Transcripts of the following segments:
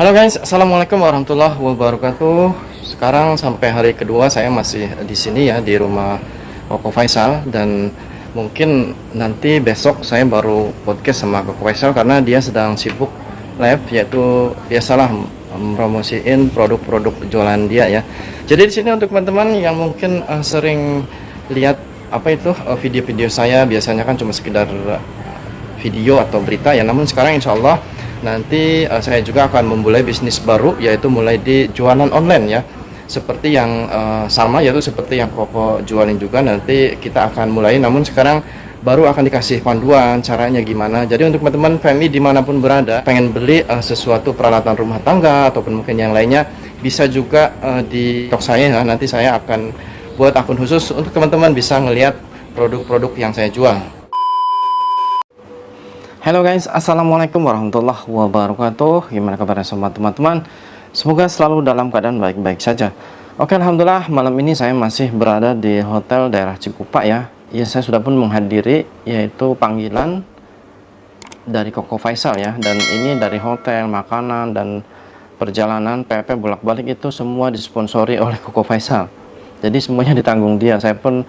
Halo guys, assalamualaikum warahmatullahi wabarakatuh. Sekarang sampai hari kedua saya masih di sini ya di rumah Koko Faisal, dan mungkin nanti besok saya baru podcast sama Koko Faisal karena dia sedang sibuk live, yaitu biasalah promosiin produk-produk jualan dia ya. Jadi di sini untuk teman-teman yang mungkin sering lihat video-video saya, biasanya kan cuma sekedar video atau berita ya, namun sekarang insya Allah nanti saya juga akan memulai bisnis baru, yaitu mulai di jualan online ya, seperti yang sama, yaitu seperti yang Koko jualin juga nanti kita akan mulai, namun sekarang baru akan dikasih panduan caranya gimana. Jadi untuk teman-teman PMI dimanapun berada pengen beli sesuatu peralatan rumah tangga ataupun mungkin yang lainnya, bisa juga di TikTok saya ya. Nanti saya akan buat akun khusus untuk teman-teman bisa ngelihat produk-produk yang saya jual. Halo guys, assalamualaikum warahmatullahi wabarakatuh. Gimana kabarnya semua teman-teman? Semoga selalu dalam keadaan baik-baik saja. Oke, alhamdulillah malam ini saya masih berada di hotel daerah Cikupa ya. Ya, saya sudah pun menghadiri yaitu panggilan dari Koko Faisal ya. Dan ini dari hotel, makanan dan perjalanan PP bolak-balik itu semua disponsori oleh Koko Faisal. Jadi semuanya ditanggung dia. Saya pun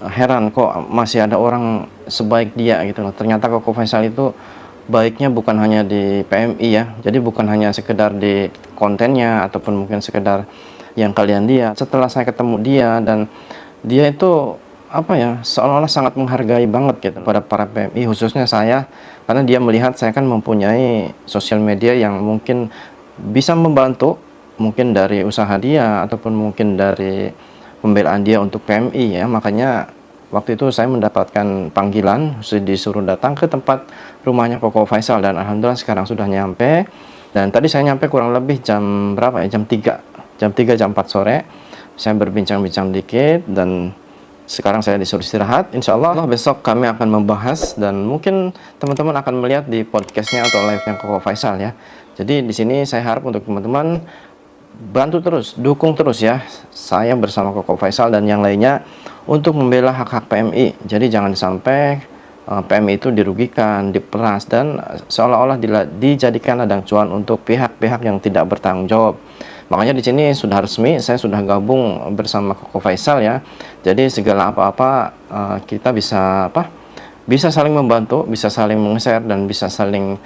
heran kok masih ada orang sebaik dia gitu loh. Ternyata Koko Faisal itu baiknya bukan hanya di PMI ya. Jadi bukan hanya sekedar di kontennya ataupun mungkin sekedar yang kalian lihat. Setelah saya ketemu dia, dan dia itu seolah-olah sangat menghargai banget gitu pada para PMI, khususnya saya, karena dia melihat saya kan mempunyai sosial media yang mungkin bisa membantu, mungkin dari usaha dia ataupun mungkin dari pembelaan dia untuk PMI ya. Makanya waktu itu saya mendapatkan panggilan, disuruh datang ke tempat rumahnya Koko Faisal, dan alhamdulillah sekarang sudah nyampe. Dan tadi saya nyampe kurang lebih jam berapa ya, jam 4 sore. Saya berbincang-bincang dikit dan sekarang saya disuruh istirahat. Insya Allah besok kami akan membahas, dan mungkin teman-teman akan melihat di podcastnya atau live-nya Koko Faisal ya. Jadi di sini saya harap untuk teman-teman bantu terus, dukung terus ya saya bersama Koko Faisal dan yang lainnya untuk membela hak-hak PMI. Jadi jangan sampai PMI itu dirugikan, diperas, dan seolah-olah dijadikan ladang cuan untuk pihak-pihak yang tidak bertanggung jawab. Makanya di sini sudah resmi, saya sudah gabung bersama Koko Faisal ya. Jadi segala apa-apa kita bisa saling membantu, bisa saling meng-share, dan bisa saling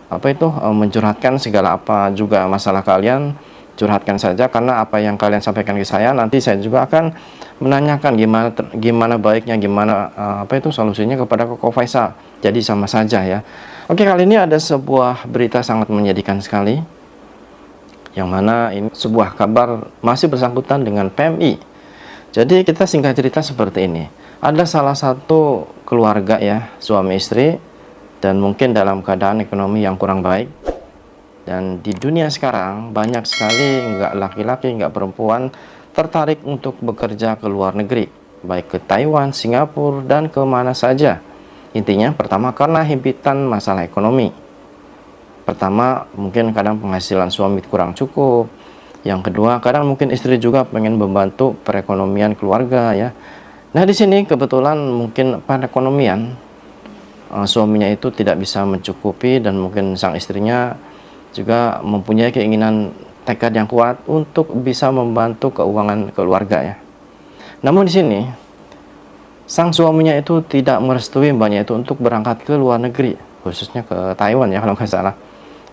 mencurhatkan segala apa juga masalah kalian. Curhatkan saja, karena apa yang kalian sampaikan ke saya nanti saya juga akan menanyakan gimana baiknya, gimana solusinya kepada Koko Faisal. Jadi sama saja ya. Oke, kali ini ada sebuah berita sangat menyedihkan sekali, yang mana ini sebuah kabar masih bersangkutan dengan PMI. Jadi kita singkat cerita seperti ini. Ada salah satu keluarga ya, suami istri, dan mungkin dalam keadaan ekonomi yang kurang baik. Dan di dunia sekarang banyak sekali nggak laki-laki, nggak perempuan tertarik untuk bekerja ke luar negeri, baik ke Taiwan, Singapura, dan kemana saja. Intinya pertama karena himpitan masalah ekonomi. Pertama mungkin kadang penghasilan suami kurang cukup. Yang kedua kadang mungkin istri juga pengen membantu perekonomian keluarga ya. Nah di sini kebetulan mungkin perekonomian suaminya itu tidak bisa mencukupi, dan mungkin sang istrinya juga mempunyai keinginan tekad yang kuat untuk bisa membantu keuangan keluarga ya. Namun di sini sang suaminya itu tidak merestui mbaknya itu untuk berangkat ke luar negeri, khususnya ke Taiwan ya kalau nggak salah.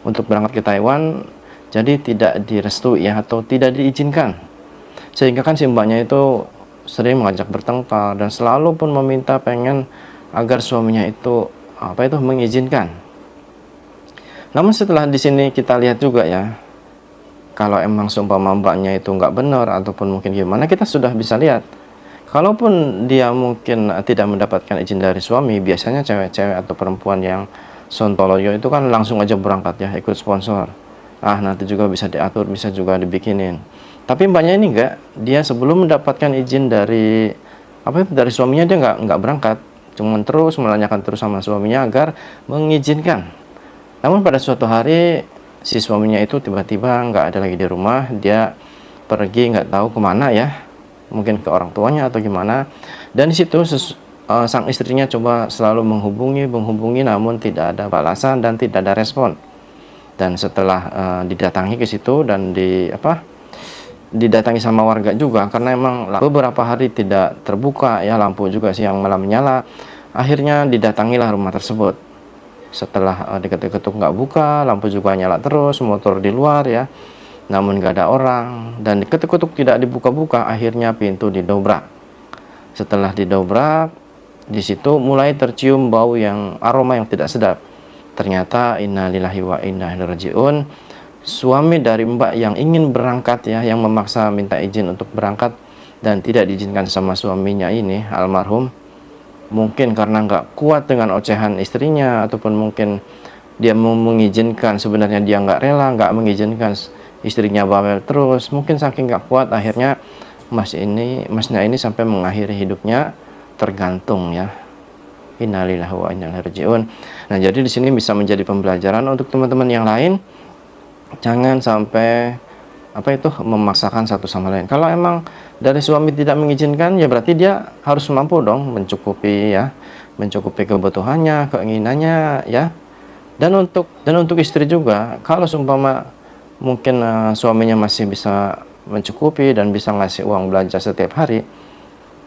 Untuk berangkat ke Taiwan, jadi tidak direstui ya, atau tidak diizinkan. Sehingga kan si mbaknya itu sering mengajak bertengkar dan selalu pun meminta pengen agar suaminya itu mengizinkan. Namun setelah di sini kita lihat juga ya, kalau emang seumpama mbaknya itu nggak benar ataupun mungkin gimana, kita sudah bisa lihat. Kalaupun dia mungkin tidak mendapatkan izin dari suami, biasanya cewek-cewek atau perempuan yang sontoloyo itu kan langsung aja berangkat ya, ikut sponsor. Nanti juga bisa diatur, bisa juga dibikinin. Tapi mbaknya ini enggak, dia sebelum mendapatkan izin dari dari suaminya, dia nggak berangkat, cuman terus menanyakan terus sama suaminya agar mengizinkan. Namun pada suatu hari si suaminya itu tiba-tiba nggak ada lagi di rumah, dia pergi nggak tahu kemana ya, mungkin ke orang tuanya atau gimana. Dan di situ sang istrinya coba selalu menghubungi, namun tidak ada balasan dan tidak ada respon. Dan setelah didatangi ke situ dan didatangi sama warga juga, karena emang beberapa hari tidak terbuka ya, lampu juga siang malam menyala. Akhirnya didatangilah rumah tersebut. Setelah diketuk-ketuk nggak buka, lampu juga nyala terus, motor di luar ya, namun nggak ada orang. Dan diketuk-ketuk tidak dibuka-buka, akhirnya pintu didobrak. Setelah didobrak, di situ mulai tercium bau aroma yang tidak sedap. Ternyata innalillahi wa inna ilaihi rajiun, suami dari mbak yang ingin berangkat ya, yang memaksa minta izin untuk berangkat dan tidak diizinkan sama suaminya ini almarhum, mungkin karena nggak kuat dengan ocehan istrinya, ataupun mungkin dia mau mengizinkan, sebenarnya dia nggak rela, nggak mengizinkan istrinya bawel terus. Mungkin saking nggak kuat, akhirnya masnya ini sampai mengakhiri hidupnya tergantung ya. Innalillahi wa inna ilaihi rajiun. Nah, jadi di sini bisa menjadi pembelajaran untuk teman-teman yang lain. Jangan sampai memaksakan satu sama lain. Kalau emang dari suami tidak mengizinkan, ya berarti dia harus mampu dong mencukupi kebutuhannya, keinginannya ya. Dan untuk istri juga, kalau seumpama mungkin suaminya masih bisa mencukupi dan bisa ngasih uang belanja setiap hari,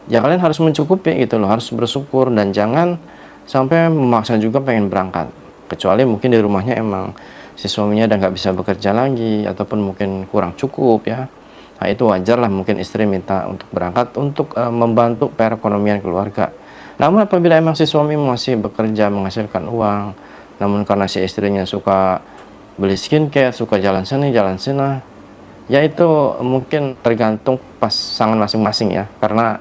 ya kalian harus mencukupi gitu loh, harus bersyukur dan jangan sampai memaksa juga pengen berangkat. Kecuali mungkin di rumahnya emang si suaminya udah nggak bisa bekerja lagi, ataupun mungkin kurang cukup ya. Nah, itu wajar lah mungkin istri minta untuk berangkat untuk membantu perekonomian keluarga. Namun apabila emang si suami masih bekerja menghasilkan uang, namun karena si istrinya suka beli skincare, suka jalan sini jalan sana, ya itu mungkin tergantung pasangan masing-masing ya. Karena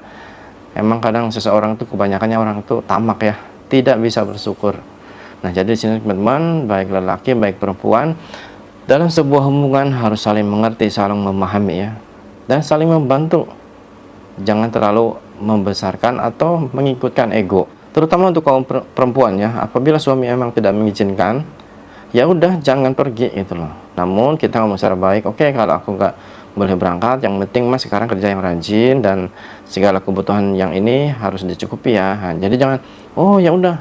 emang kadang seseorang tuh, kebanyakannya orang tuh tamak ya, tidak bisa bersyukur. Nah, jadi di sini teman-teman, baik lelaki baik perempuan, dalam sebuah hubungan harus saling mengerti, saling memahami ya, dan saling membantu. Jangan terlalu membesarkan atau mengikutkan ego. Terutama untuk kaum perempuan ya, apabila suami emang tidak mengizinkan, ya udah jangan pergi gitu loh. Namun kita ngomong secara baik, oke, kalau aku nggak boleh berangkat, yang penting mas sekarang kerja yang rajin dan segala kebutuhan yang ini harus dicukupi ya. Nah, jadi jangan, oh ya udah,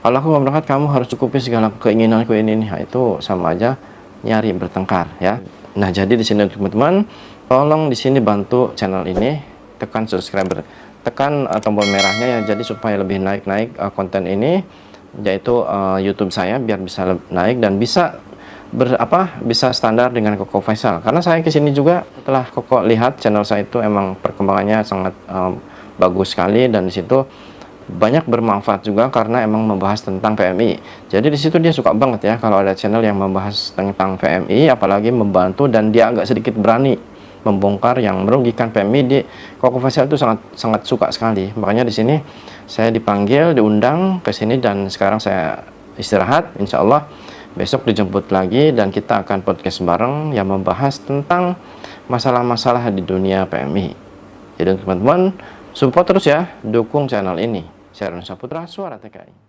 kalau aku nggak berangkat kamu harus cukupi segala keinginanku ini. Nah, itu sama aja nyari bertengkar ya. Nah, jadi di sini teman-teman, tolong di sini bantu channel ini, tekan subscriber, tekan tombol merahnya ya, jadi supaya lebih naik konten ini, yaitu YouTube saya, biar bisa naik dan bisa bisa standar dengan Koko Faisal. Karena saya kesini juga setelah Koko lihat channel saya itu emang perkembangannya sangat bagus sekali, dan di situ banyak bermanfaat juga karena emang membahas tentang PMI. Jadi di situ dia suka banget ya kalau ada channel yang membahas tentang PMI, apalagi membantu, dan dia agak sedikit berani membongkar yang merugikan PMI. Di Koko Faisal itu sangat suka sekali. Makanya di sini saya dipanggil, diundang ke sini, dan sekarang saya istirahat. Insya Allah besok dijemput lagi dan kita akan podcast bareng yang membahas tentang masalah-masalah di dunia PMI. Jadi teman-teman, support terus ya, dukung channel ini. Saya Ron Saputra, Suara TKI.